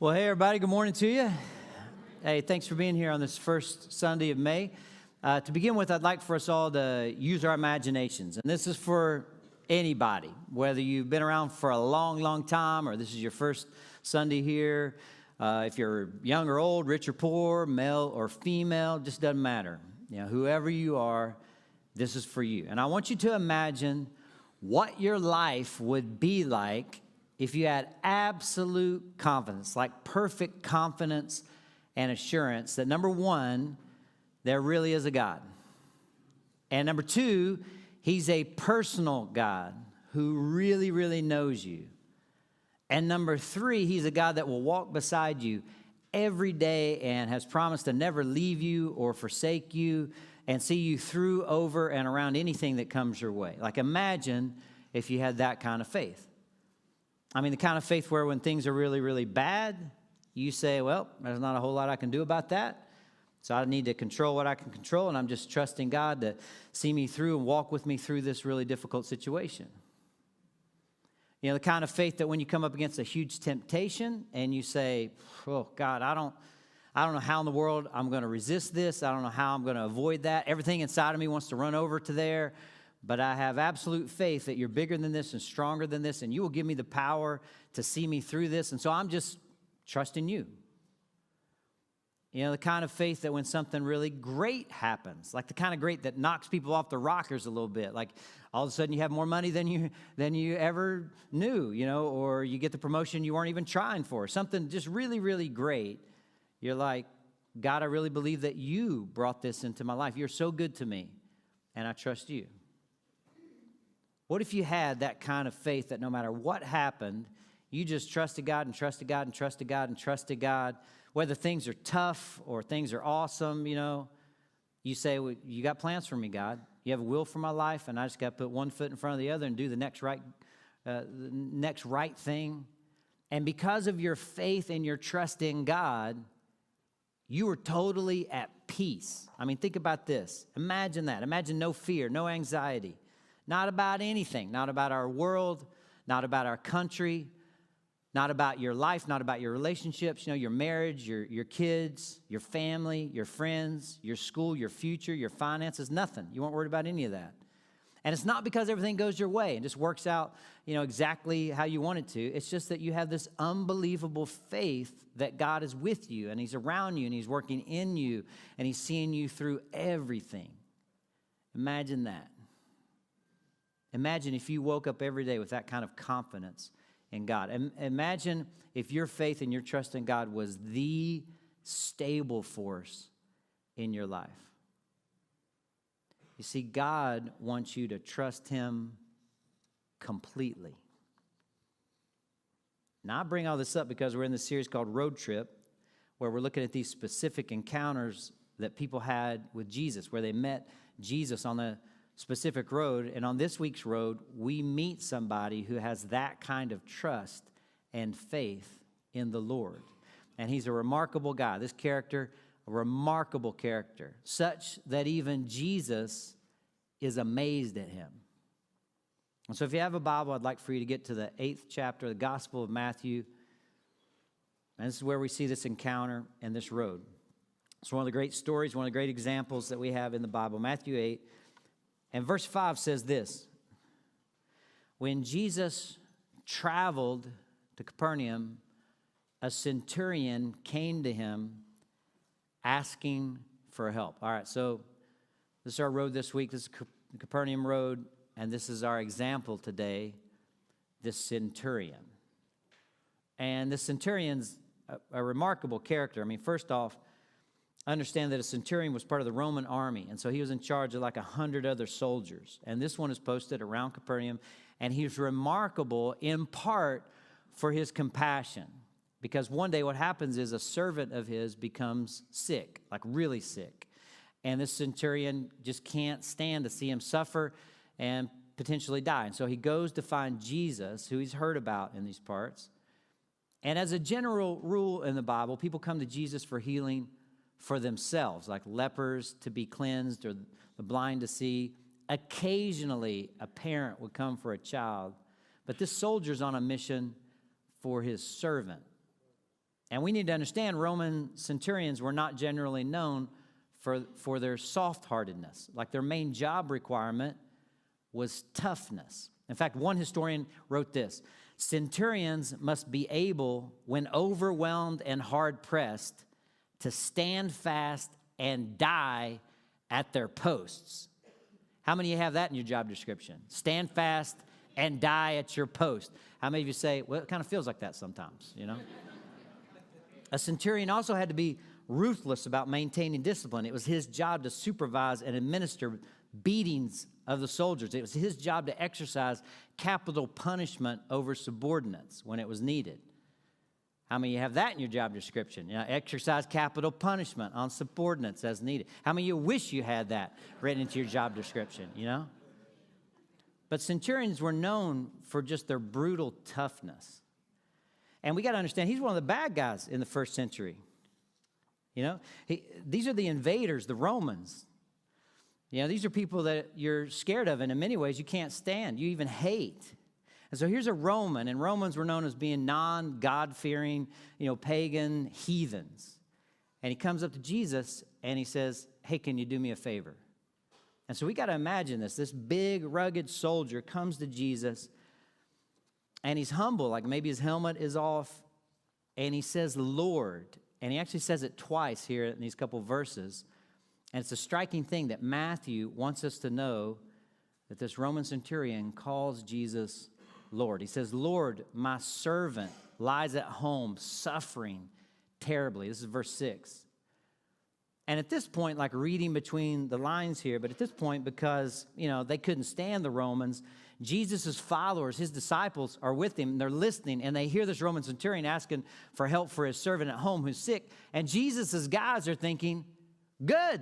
Well, hey, everybody. Good morning to you. Hey, thanks for being here on this first Sunday of May. To begin with, I'd like for us all to use our imaginations. And this is for anybody, whether you've been around for a long, long time or this is your first Sunday here. If you're young or old, rich or poor, male or female, just doesn't matter. You know, whoever you are, this is for you. And I want you to imagine what your life would be like if you had absolute confidence, like perfect confidence and assurance that, number one, there really is a God. And number two, he's a personal God who really, really knows you. And number three, he's a God that will walk beside you every day and has promised to never leave you or forsake you and see you through, over, and around anything that comes your way. Like, imagine if you had that kind of faith. I mean, the kind of faith where when things are really, really bad, you say, well, there's not a whole lot I can do about that. So I need to control what I can control, and I'm just trusting God to see me through and walk with me through this really difficult situation. You know, the kind of faith that when you come up against a huge temptation and you say, oh, God, I don't know how in the world I'm going to resist this. I don't know how I'm going to avoid that. Everything inside of me wants to run over to there. But I have absolute faith that you're bigger than this and stronger than this, and you will give me the power to see me through this. And so I'm just trusting you. You know, the kind of faith that when something really great happens, like the kind of great that knocks people off the rockers a little bit, like all of a sudden you have more money than you ever knew, you know, or you get the promotion you weren't even trying for, something just really, really great. You're like, God, I really believe that you brought this into my life. You're so good to me, and I trust you. What if you had that kind of faith that no matter what happened, you just trusted God and trusted God and trusted God and trusted God, whether things are tough or things are awesome, you know, you say, well, you got plans for me, God. You have a will for my life, and I just got to put one foot in front of the other and do the next right thing. And because of your faith and your trust in God, you are totally at peace. I mean, think about this. Imagine that. Imagine no fear, no anxiety. Not about anything, not about our world, not about our country, not about your life, not about your relationships, you know, your marriage, your kids, your family, your friends, your school, your future, your finances, nothing. You weren't worried about any of that. And it's not because everything goes your way and just works out, you know, exactly how you want it to. It's just that you have this unbelievable faith that God is with you and he's around you and he's working in you and he's seeing you through everything. Imagine that. Imagine if you woke up every day with that kind of confidence in God. Imagine if your faith and your trust in God was the stable force in your life. You see, God wants you to trust him completely. Now, I bring all this up because we're in this series called Road Trip, where we're looking at these specific encounters that people had with Jesus, where they met Jesus on the specific road. And on this week's road, we meet somebody who has that kind of trust and faith in the Lord. And he's a remarkable guy. This character, a remarkable character, such that even Jesus is amazed at him. And so if you have a Bible, I'd like for you to get to the 8th chapter of the Gospel of Matthew. And this is where we see this encounter and this road. It's one of the great stories, one of the great examples that we have in the Bible. Matthew 8. And verse 5 says this: when Jesus traveled to Capernaum, a centurion came to him asking for help. All right, so this is our road this week. This is the Capernaum road, and this is our example today, this centurion. And this centurion's a remarkable character. I mean, first off, understand that a centurion was part of the Roman army, and so he was in charge of like 100 other soldiers. And this one is posted around Capernaum, and he's remarkable in part for his compassion, because one day what happens is a servant of his becomes sick, like really sick, and this centurion just can't stand to see him suffer and potentially die. And so he goes to find Jesus, who he's heard about in these parts. And as a general rule in the Bible, people come to Jesus for healing for themselves, like lepers to be cleansed or the blind to see. Occasionally, a parent would come for a child, but this soldier's on a mission for his servant. And we need to understand Roman centurions were not generally known for their soft-heartedness. Like their main job requirement was toughness. In fact, one historian wrote this: centurions must be able, when overwhelmed and hard-pressed, to stand fast and die at their posts. How many of you have that in your job description? Stand fast and die at your post. How many of you say, well, it kind of feels like that sometimes, you know? A centurion also had to be ruthless about maintaining discipline. It was his job to supervise and administer beatings of the soldiers. It was his job to exercise capital punishment over subordinates when it was needed. How many of you have that in your job description? You know, exercise capital punishment on subordinates as needed. How many of you wish you had that written into your job description, you know? But centurions were known for just their brutal toughness. And we got to understand, he's one of the bad guys in the first century. You know, these are the invaders, the Romans. You know, these are people that you're scared of, and in many ways you can't stand, you even hate. And so here's a Roman, and Romans were known as being non-God-fearing, pagan heathens. And he comes up to Jesus, and he says, hey, can you do me a favor? And so we got to imagine this. This big, rugged soldier comes to Jesus, and he's humble, like maybe his helmet is off, and he says, Lord. And he actually says it twice here in these couple verses. And it's a striking thing that Matthew wants us to know, that this Roman centurion calls Jesus Lord. He says, Lord, my servant lies at home suffering terribly. This is verse 6. And at this point, like reading between the lines here, but at this point, because, they couldn't stand the Romans, Jesus' followers, his disciples, are with him, and they're listening, and they hear this Roman centurion asking for help for his servant at home who's sick. And Jesus' guys are thinking, good.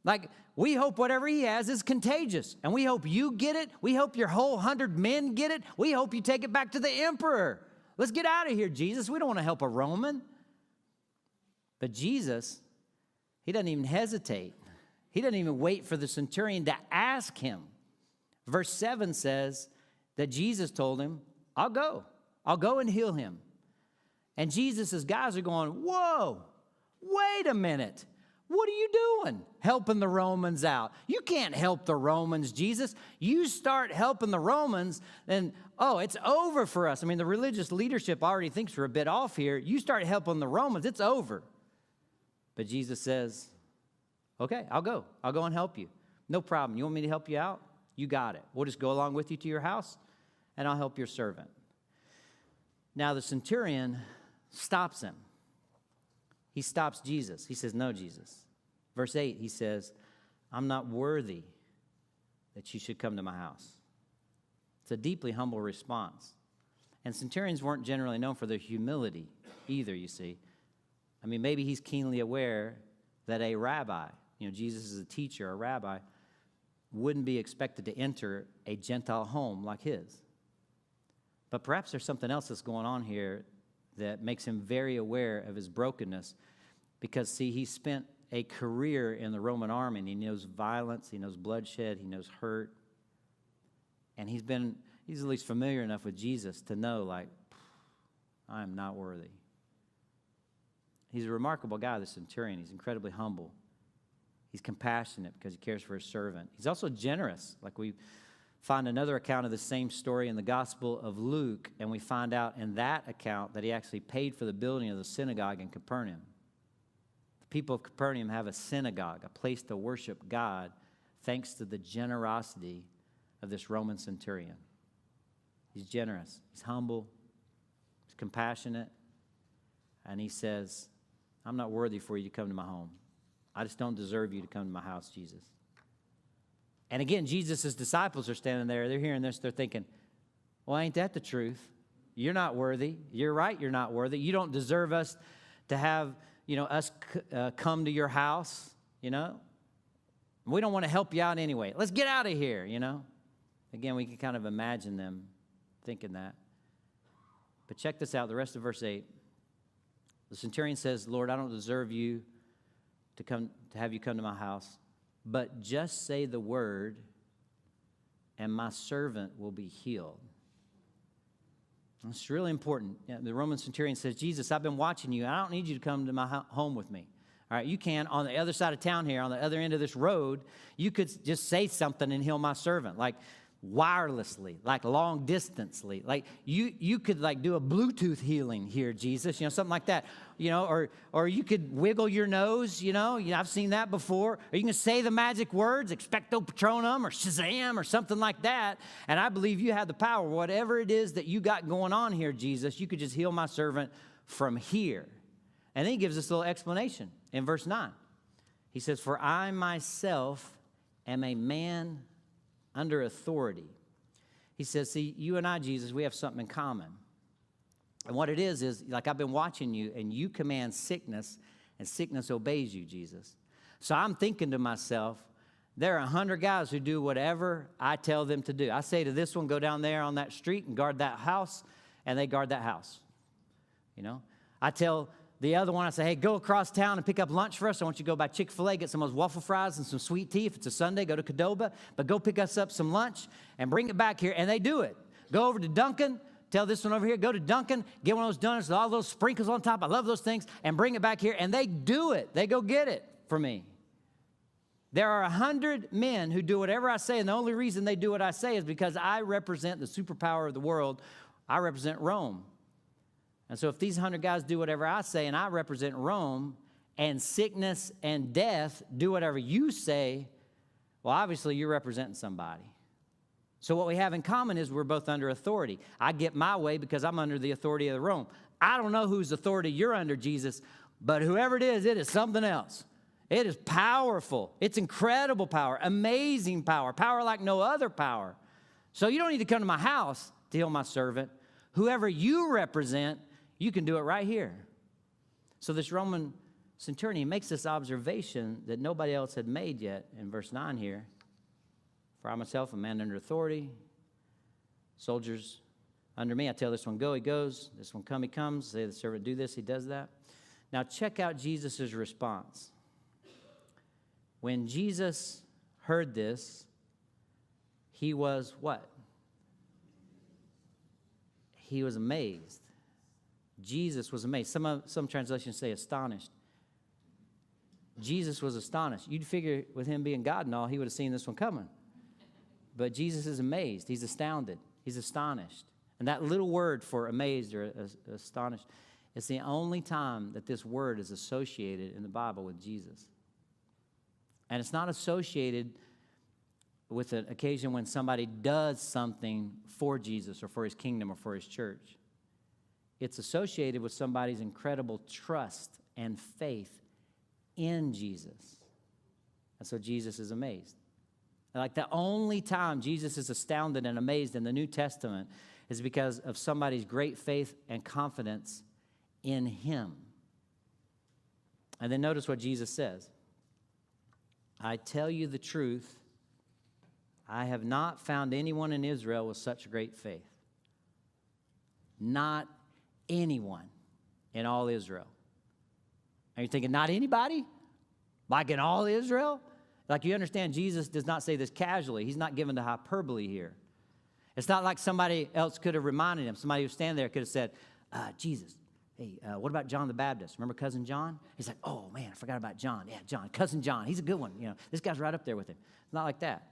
Like, we hope whatever he has is contagious. And we hope you get it. We hope your whole 100 men get it. We hope you take it back to the emperor. Let's get out of here, Jesus. We don't want to help a Roman. But Jesus, he doesn't even hesitate. He doesn't even wait for the centurion to ask him. Verse 7 says that Jesus told him, I'll go. I'll go and heal him. And Jesus' guys are going, whoa, wait a minute. What are you doing helping the Romans out? You can't help the Romans, Jesus. You start helping the Romans, then, it's over for us. I mean, the religious leadership already thinks we're a bit off here. You start helping the Romans, it's over. But Jesus says, okay, I'll go. I'll go and help you. No problem. You want me to help you out? You got it. We'll just go along with you to your house, and I'll help your servant. Now, the centurion stops him. He stops Jesus. He says, no, Jesus. Verse 8, he says, I'm not worthy that you should come to my house. It's a deeply humble response. And centurions weren't generally known for their humility either, you see. I mean, maybe he's keenly aware that a rabbi, Jesus is a teacher, a rabbi, wouldn't be expected to enter a Gentile home like his. But perhaps there's something else that's going on here that makes him very aware of his brokenness, because, see, he spent a career in the Roman army, and he knows violence, he knows bloodshed, he knows hurt, and he's at least familiar enough with Jesus to know, like, I am not worthy. He's a remarkable guy, the centurion. He's incredibly humble. He's compassionate because he cares for his servant. He's also generous. Like, we find another account of the same story in the Gospel of Luke, and we find out in that account that he actually paid for the building of the synagogue in Capernaum. The people of Capernaum have a synagogue, a place to worship God, thanks to the generosity of this Roman centurion. He's generous. He's humble. He's compassionate. And he says, I'm not worthy for you to come to my home. I just don't deserve you to come to my house, Jesus. And again, Jesus' disciples are standing there. They're hearing this. They're thinking, well, ain't that the truth? You're not worthy. You're right, you're not worthy. You don't deserve us to have, us come to your house, We don't want to help you out anyway. Let's get out of here, Again, we can kind of imagine them thinking that. But check this out, the rest of verse 8. The centurion says, Lord, I don't deserve you to have you come to my house, but just say the word, and my servant will be healed. It's really important. The Roman centurion says, Jesus, I've been watching you. I don't need you to come to my home with me. All right, you can, on the other side of town here, on the other end of this road, you could just say something and heal my servant, like wirelessly, like long distantly. Like you could like do a Bluetooth healing here, Jesus, something like that. Or you could wiggle your nose, I've seen that before. Or you can say the magic words, expecto patronum or Shazam or something like that. And I believe you have the power. Whatever it is that you got going on here, Jesus, you could just heal my servant from here. And then he gives us a little explanation in verse 9. He says, for I myself am a man under authority. He says, see, you and I, Jesus, we have something in common. And what it is like I've been watching you, and you command sickness, and sickness obeys you, Jesus. So I'm thinking to myself, there are 100 guys who do whatever I tell them to do. I say to this one, go down there on that street and guard that house, and they guard that house. I tell the other one, I say, hey, go across town and pick up lunch for us. I want you to go by Chick-fil-A, get some of those waffle fries and some sweet tea. If it's a Sunday, go to Qdoba. But go pick us up some lunch and bring it back here. And they do it. Go over to Dunkin'. Tell this one over here, go to Dunkin', get one of those donuts with all those sprinkles on top. I love those things. And bring it back here. And they do it. They go get it for me. There are 100 men who do whatever I say. And the only reason they do what I say is because I represent the superpower of the world. I represent Rome. And so if these 100 guys do whatever I say and I represent Rome, and sickness and death do whatever you say, well, obviously you're representing somebody. So what we have in common is we're both under authority. I get my way because I'm under the authority of Rome. I don't know whose authority you're under, Jesus, but whoever it is something else. It is powerful. It's incredible power, amazing power, power like no other power. So you don't need to come to my house to heal my servant. Whoever you represent, you can do it right here. So this Roman centurion makes this observation that nobody else had made yet in verse 9 here. For I myself, a man under authority, soldiers under me. I tell this one, go, he goes. This one, come, he comes. Say the servant, do this, he does that. Now check out Jesus' response. When Jesus heard this, he was what? He was amazed. Jesus was amazed. Some translations say astonished. Jesus was astonished. You'd figure with him being God and all, he would have seen this one coming. But Jesus is amazed. He's astounded. He's astonished. And that little word for amazed or astonished, it's the only time that this word is associated in the Bible with Jesus. And it's not associated with an occasion when somebody does something for Jesus or for his kingdom or for his church. It's associated with somebody's incredible trust and faith in Jesus. And so Jesus is amazed. Like the only time Jesus is astounded and amazed in the New Testament is because of somebody's great faith and confidence in him. And then notice what Jesus says. I tell you the truth, I have not found anyone in Israel with such great faith. Not anyone in all Israel. And you're thinking, not anybody? Like in all Israel? Like you understand, Jesus does not say this casually. He's not given the hyperbole here. It's not like somebody else could have reminded him. Somebody who was standing there could have said, Jesus, hey, what about John the Baptist? Remember cousin John? He's like, oh, man, I forgot about John. Yeah, John, cousin John. He's a good one. This guy's right up there with him. It's not like that.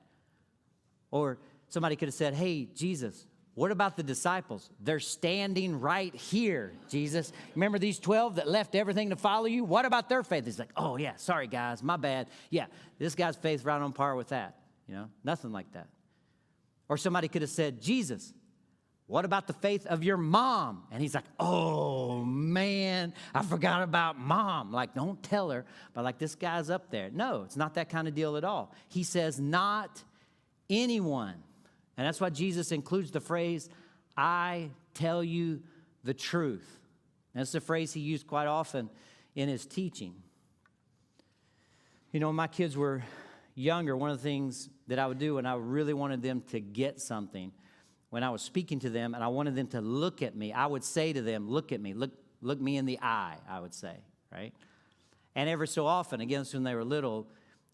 Or somebody could have said, hey, Jesus, what about the disciples? They're standing right here, Jesus. Remember these 12 that left everything to follow you? What about their faith? He's like, oh, yeah, sorry, guys, my bad. Yeah, this guy's faith right on par with that. Nothing like that. Or somebody could have said, Jesus, what about the faith of your mom? And he's like, oh, man, I forgot about mom. Like, don't tell her, but like this guy's up there. No, it's not that kind of deal at all. He says, not anyone. And that's why Jesus includes the phrase, I tell you the truth. That's the phrase he used quite often in his teaching. When my kids were younger, one of the things that I would do when I really wanted them to get something, when I was speaking to them and I wanted them to look at me, I would say to them, look at me, look me in the eye, I would say, right? And every so often, again, when they were little,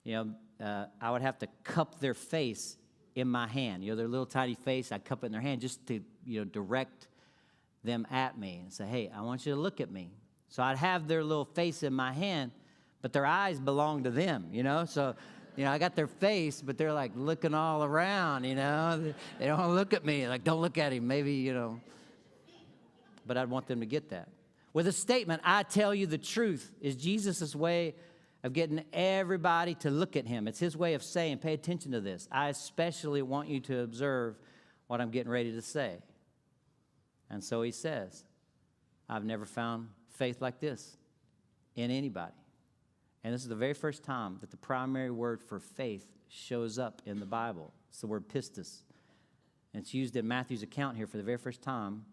I would have to cup their face in my hand. Their little tiny face, I'd cup it in their hand just to, direct them at me and say, hey, I want you to look at me. So I'd have their little face in my hand, but their eyes belong to them, So, I got their face, but they're like looking all around, They don't want to look at me. Like, don't look at him, maybe, But I'd want them to get that. With a statement, I tell you the truth, is Jesus' way of getting everybody to look at him. It's his way of saying, pay attention to this. I especially want you to observe what I'm getting ready to say. And so he says, I've never found faith like this in anybody. And this is the very first time that the primary word for faith shows up in the Bible. It's the word pistis. And it's used in Matthew's account here for the very first time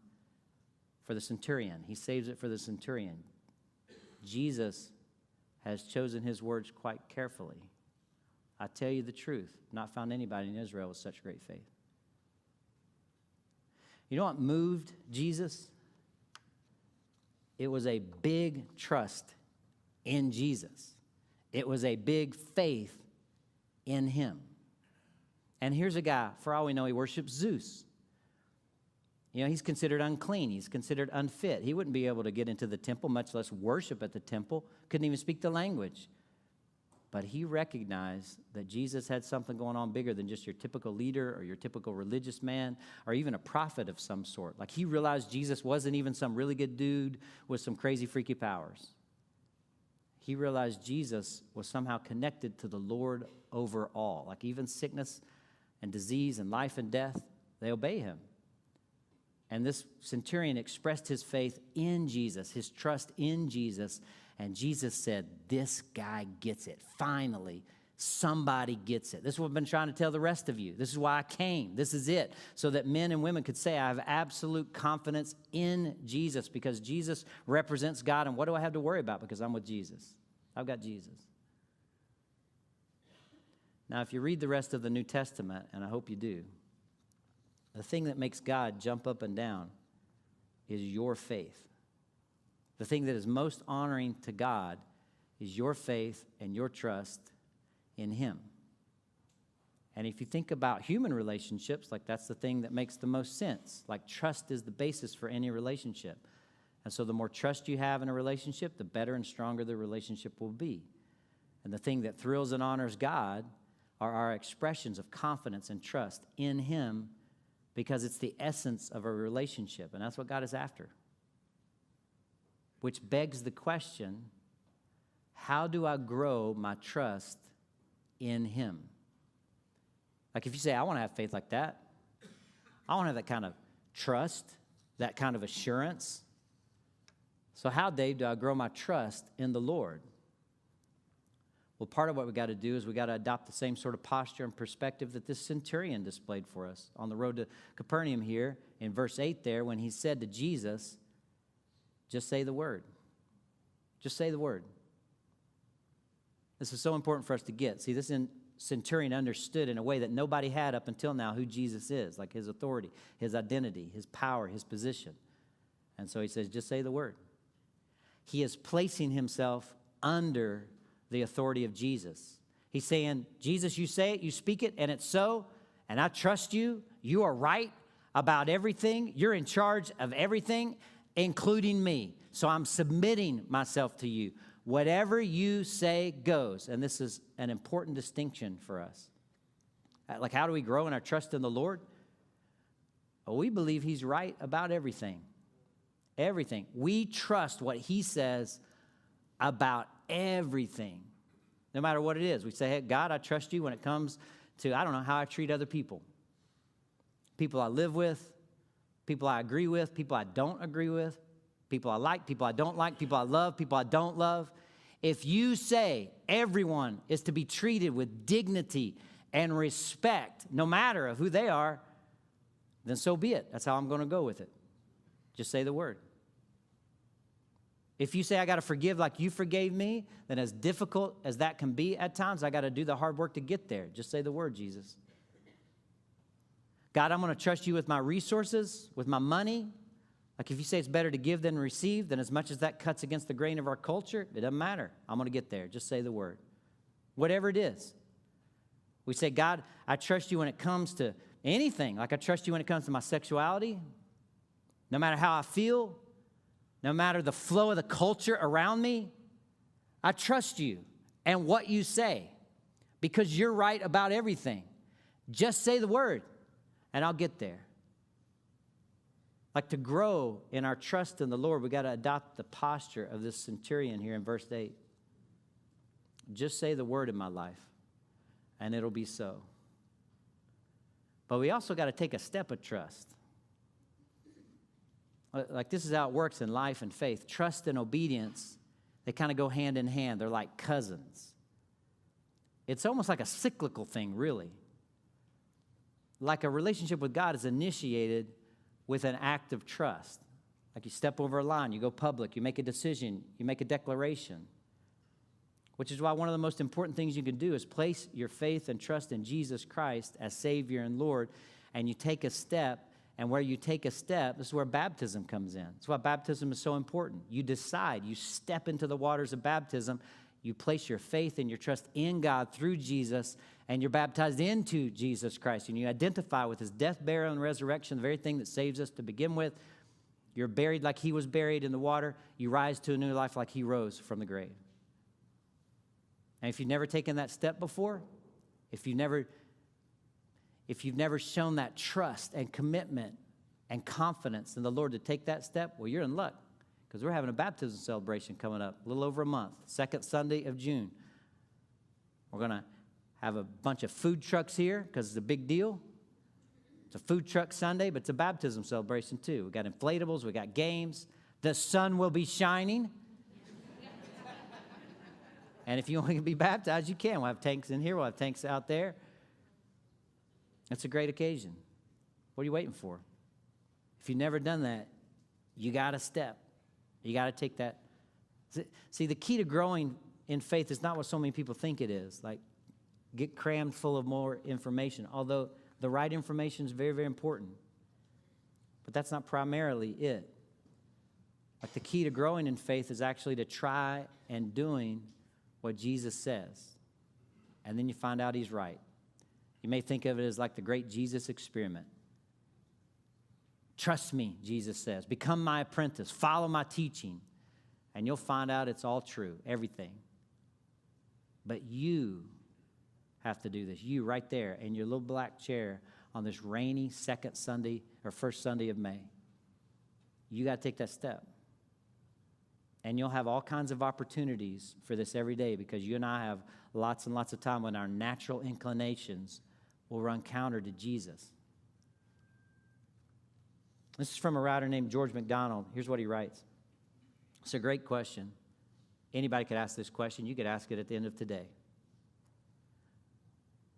for the centurion. He saves it for the centurion. Jesus has chosen his words quite carefully. I tell you the truth, not found anybody in Israel with such great faith. You know what moved Jesus? It was a big trust in Jesus. It was a big faith in him. And here's a guy, for all we know, he worships Zeus. He's considered unclean. He's considered unfit. He wouldn't be able to get into the temple, much less worship at the temple. Couldn't even speak the language. But he recognized that Jesus had something going on bigger than just your typical leader or your typical religious man or even a prophet of some sort. Like, he realized Jesus wasn't even some really good dude with some crazy, freaky powers. He realized Jesus was somehow connected to the Lord over all. Like, even sickness and disease and life and death, they obey him. And this centurion expressed his faith in Jesus, his trust in Jesus. And Jesus said, this guy gets it. Finally, somebody gets it. This is what I've been trying to tell the rest of you. This is why I came. This is it. So that men and women could say, I have absolute confidence in Jesus because Jesus represents God. And what do I have to worry about? Because I'm with Jesus. I've got Jesus. Now, if you read the rest of the New Testament, and I hope you do, the thing that makes God jump up and down is your faith. The thing that is most honoring to God is your faith and your trust in him. And if you think about human relationships, like, that's the thing that makes the most sense. Like, trust is the basis for any relationship. And so the more trust you have in a relationship, the better and stronger the relationship will be. And the thing that thrills and honors God are our expressions of confidence and trust in him, because it's the essence of a relationship, and that's what God is after. Which begs the question, how do I grow my trust in him? Like, if you say, I want to have faith like that, I want to have that kind of trust, that kind of assurance. So how, Dave, do I grow my trust in the Lord? Well, part of what we got to do is we got to adopt the same sort of posture and perspective that this centurion displayed for us on the road to Capernaum here in verse 8 there, when he said to Jesus, just say the word. Just say the word. This is so important for us to get. See, this centurion understood in a way that nobody had up until now who Jesus is, like his authority, his identity, his power, his position. And so he says, just say the word. He is placing himself under the authority of Jesus. He's saying, Jesus, you say it, you speak it, and it's so, and I trust you. You are right about everything. You're in charge of everything, including me. So I'm submitting myself to you. Whatever you say goes. And this is an important distinction for us. Like, how do we grow in our trust in the Lord? Well, we believe he's right about everything. Everything. We trust what he says about everything, no matter what it is. We say, hey, God, I trust you when it comes to, I don't know, how I treat other people. People I live with, people I agree with, people I don't agree with, people I like, people I don't like, people I love, people I don't love. If you say everyone is to be treated with dignity and respect, no matter of who they are, then so be it. That's how I'm going to go with it. Just say the word. If you say, I got to forgive like you forgave me, then as difficult as that can be at times, I got to do the hard work to get there. Just say the word, Jesus. God, I'm going to trust you with my resources, with my money. Like, if you say it's better to give than receive, then as much as that cuts against the grain of our culture, it doesn't matter. I'm going to get there. Just say the word. Whatever it is. We say, God, I trust you when it comes to anything. Like, I trust you when it comes to my sexuality. no matter how I feel, no matter the flow of the culture around me, I trust you and what you say because you're right about everything. Just say the word and I'll get there. Like to grow in our trust in the Lord, we got to adopt the posture of this centurion here in verse 8. Just say the word in my life and it'll be so. But we also got to take a step of trust. Like this is how it works in life and faith. Trust and obedience, they kind of go hand in hand. They're like cousins. It's almost like a cyclical thing, really. Like a relationship with God is initiated with an act of trust. Like you step over a line, you go public, you make a decision, you make a declaration. Which is why one of the most important things you can do is place your faith and trust in Jesus Christ as Savior and Lord, and you take a step, and where you take a step, this is where baptism comes in. That's why baptism is so important. You decide, you step into the waters of baptism, you place your faith and your trust in God through Jesus, and you're baptized into Jesus Christ, and you identify with his death, burial, and resurrection, the very thing that saves us to begin with. You're buried like he was buried in the water. You rise to a new life like he rose from the grave. And if you've never taken that step before, if you've never shown that trust and commitment and confidence in the Lord to take that step, well, you're in luck because we're having a baptism celebration coming up a little over a month, second Sunday of June. We're going to have a bunch of food trucks here because it's a big deal. It's a food truck Sunday, but it's a baptism celebration too. We got inflatables, we got games. The sun will be shining. And if you want to be baptized, you can. We'll have tanks in here. We'll have tanks out there. It's a great occasion. What are you waiting for? If you've never done that, you got to step. You got to take that. See, the key to growing in faith is not what so many people think it is. Like, get crammed full of more information. Although the right information is very, very important. But that's not primarily it. Like, the key to growing in faith is actually to try and doing what Jesus says. And then you find out he's right. You may think of it as like the great Jesus experiment. Trust me, Jesus says. Become my apprentice. Follow my teaching. And you'll find out it's all true, everything. But you have to do this. You right there in your little black chair on this rainy second Sunday or first Sunday of May. You got to take that step. And you'll have all kinds of opportunities for this every day because you and I have lots and lots of time when our natural inclinations will run counter to Jesus. This is from a writer named George MacDonald. Here's what he writes. It's a great question. Anybody could ask this question. You could ask it at the end of today.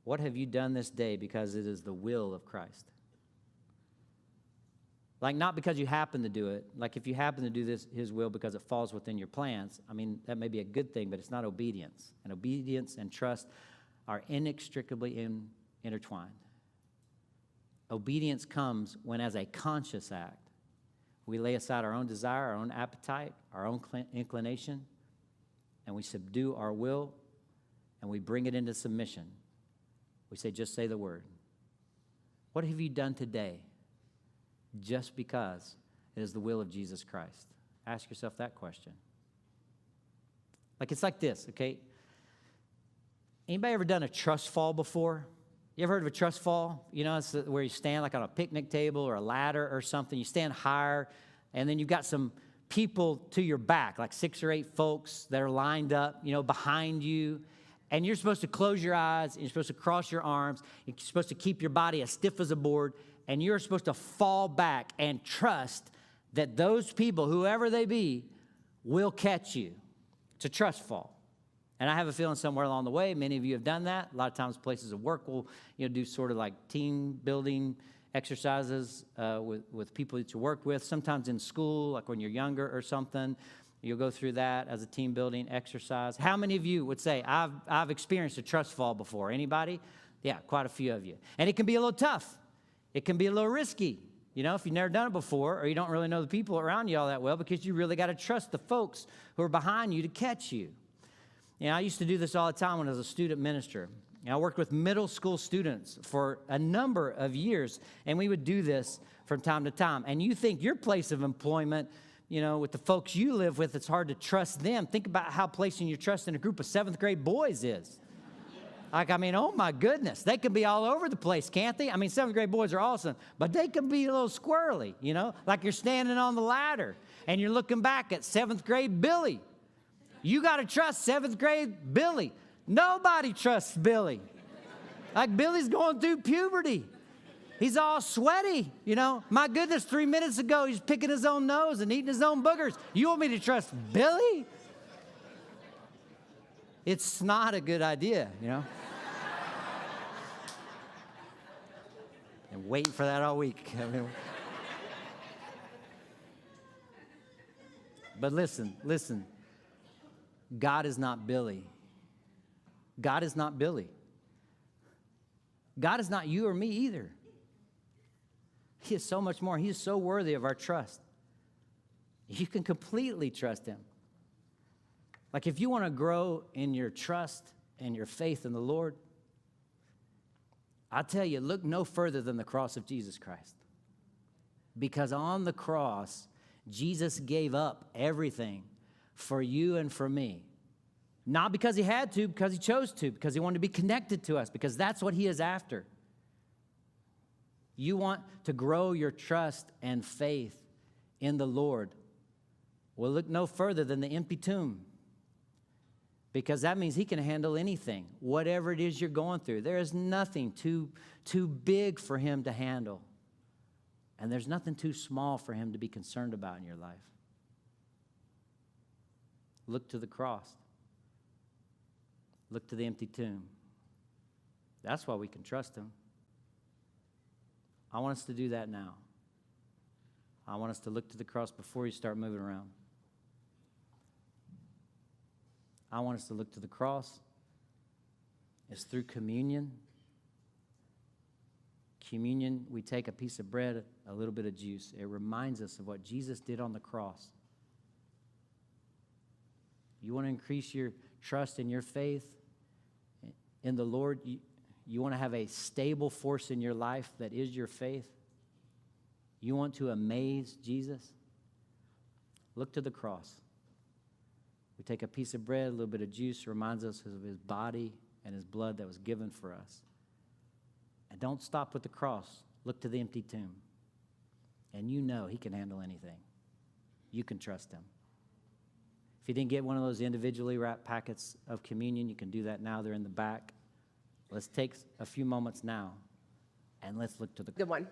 What have you done this day because it is the will of Christ? Like, not because you happen to do it. Like, if you happen to do this, his will, because it falls within your plans, I mean, that may be a good thing, but it's not obedience. And obedience and trust are inextricably intertwined. Obedience comes when, as a conscious act, we lay aside our own desire, our own appetite, our own inclination, and we subdue our will, and we bring it into submission. We say, just say the word. What have you done today? Just because it is the will of Jesus Christ. Ask yourself that question. Like, it's like this, okay? Anybody ever done a trust fall before? You ever heard of a trust fall? You know, it's where you stand like on a picnic table or a ladder or something. You stand higher, and then you've got some people to your back, like 6 or 8 folks that are lined up, you know, behind you. And you're supposed to close your eyes, and you're supposed to cross your arms. You're supposed to keep your body as stiff as a board. And you're supposed to fall back and trust that those people, whoever they be, will catch you. It's a trust fall. And I have a feeling somewhere along the way, many of you have done that. A lot of times places of work will, do sort of like team building exercises with people that you work with. Sometimes in school, like when you're younger or something, you'll go through that as a team building exercise. How many of you would say, I've experienced a trust fall before? Anybody? Yeah, quite a few of you. And it can be a little tough. It can be a little risky, if you've never done it before or you don't really know the people around you all that well, because you really got to trust the folks who are behind you to catch you. I used to do this all the time when I was a student minister. I worked with middle school students for a number of years, and we would do this from time to time. And you think your place of employment, you know, with the folks you live with, it's hard to trust them. Think about how placing your trust in a group of 7th grade boys is. Like, I mean, oh my goodness, they can be all over the place, can't they? I mean, 7th grade boys are awesome, but they can be a little squirrely, you know, like you're standing on the ladder and you're looking back at 7th grade Billy. You got to trust 7th grade Billy. Nobody trusts Billy. Like Billy's going through puberty. He's all sweaty, you know. My goodness, 3 minutes ago, he's picking his own nose and eating his own boogers. You want me to trust Billy? It's not a good idea, you know. And waiting for that all week. I mean, but listen. God is not Billy. God is not Billy. God is not you or me either. He is so much more. He is so worthy of our trust. You can completely trust him. Like if you want to grow in your trust and your faith in the Lord, I tell you, look no further than the cross of Jesus Christ. Because on the cross, Jesus gave up everything for you and for me. Not because he had to, because he chose to, because he wanted to be connected to us, because that's what he is after. You want to grow your trust and faith in the Lord. Well, look no further than the empty tomb. Because that means he can handle anything, whatever it is you're going through. There is nothing too big for him to handle. And there's nothing too small for him to be concerned about in your life. Look to the cross. Look to the empty tomb. That's why we can trust him. I want us to do that now. I want us to look to the cross before you start moving around. I want us to look to the cross. It's through communion. Communion, we take a piece of bread, a little bit of juice. It reminds us of what Jesus did on the cross. You want to increase your trust and your faith in the Lord? You want to have a stable force in your life that is your faith? You want to amaze Jesus? Look to the cross. We take a piece of bread, a little bit of juice, reminds us of his body and his blood that was given for us. And don't stop with the cross. Look to the empty tomb. And you know he can handle anything. You can trust him. If you didn't get one of those individually wrapped packets of communion, you can do that now. They're in the back. Let's take a few moments now, and let's look to the Good one.